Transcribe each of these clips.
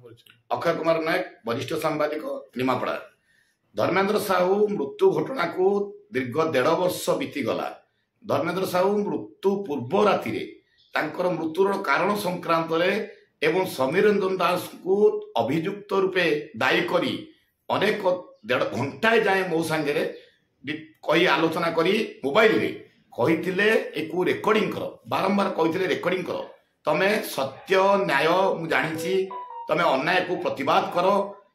अक्षय कुमार नायक वरिष्ठ सांबादिक निमापड़ा। धर्मेंद्र साहू मृत्यु घटना को दीर्घ 1.5 वर्ष बीतीगला। धर्मेंद्र साहू मृत्यु पूर्व राति मृत्युर कारण संक्रांत एवं समीर रंजन दास को अभियुक्त रूपे दायी करी अनेक 1.5 घंटा जाए मो सांगे कही आलोचना करी मोबाइल रे कही एक रेकर्डिंग कर बारंबार कही रेकर्डिंग कर तमे सत्य न्याय मु जानी तमे अन्याय को प्रतिवाद कर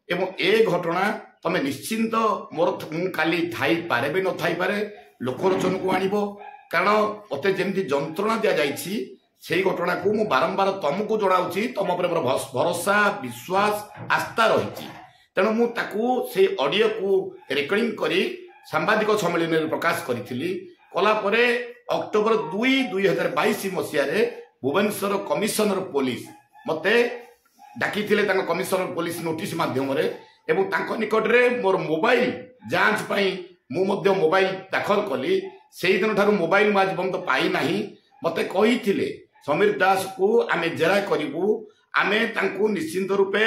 एवं ए घटना तमे निश्चिंत मोर काली थाई पारे भी न थाई पारे लोकलोचन को आनिबो कारण मते जेमती जंत्रणा दिया जाइछि सेही घटना को मु बारंबार तुमको जणाउछि तुम पर मोर भरोसा विश्वास आस्था रही तेणु मु ताकू से ऑडियो को रेकर्डिंग करी सांबादिक सम्मेलन में प्रकाश करी कला परे अक्टोबर 2, 2022 मसीह भुवनेश्वर कमिशनर पुलिस मते डाकी कमिशनर पुलिस नोटिस माध्यम एवं निकट में मोर मोबाइल जांच पाई मु मध्य मोबाइल दाखल कली से दिन ठार मोबाइल आज पर्यंत पाई नाही मते कही समीर दास को आमे जेरा करिवु आमे तांको निश्चिंत रूपे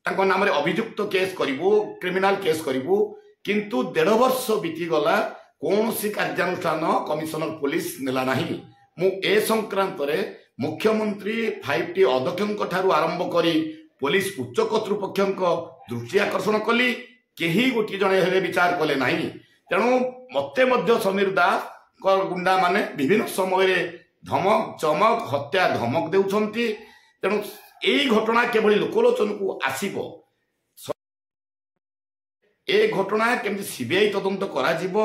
तांको नाम रे अभियुक्त केस करिवु क्रिमिनल केस करिवु किंतु 1.5 वर्ष बीती गला कौन सी कार्यानुष्ठान कमिशनर पुलिस नेला नाही मु ए संक्रांत रे मुख्यमंत्री 5T अध्यक्ष ठारू आरंभ करी पुलिस उच्च कर्तृपक्ष दृष्टि आकर्षण कली केही गोटी जणे हेले विचार कले नाही तेणु मते मध्य समीर दास गुंडा माने विभिन्न समय रे धमक चमक हत्या धमक देउछंती तेणु एई घटना केवल लोकलोचन को आसीबो ए घटना केमती सीबीआई तदंत करा जीवो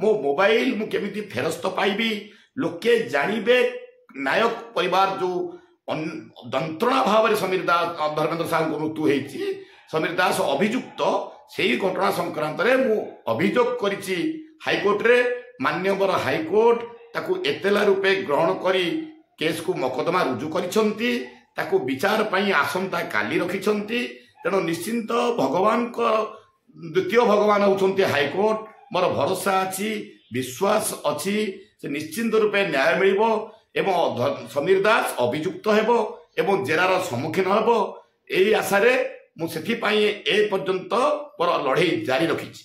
मो मोबाइल मु केमिति फेरस्त पाइबी लोके जानिबे नायक परिवार जो दंत्रणा भाव में समीर दास धर्मेंद्र साहू को मृत्यु होती समीर दास अभियुक्त से ही घटना संक्रांत रे मु अभियोग करिछि हाईकोर्ट रे मान्यवर हाईकोर्ट ताकू एतला रूपे ग्रहण करी केस को मकदमा रुजु करिसंती ताकू विचार पई आसंता काली रखिसंती तेणु निश्चिंत भगवान को द्वितीय भगवान होउछंती हाईकोर्ट मोर भरोसा अच्छी विश्वास अच्छी से निश्चिंत रूपे न्याय मिलिबो एवं समीर दास अभियुक्त हेबो एवं जेरार सम्मुखीन हेबो एई आशा रे मु सेथि पई ए पर्यंत मोर लड़ाई जारी रखिछि।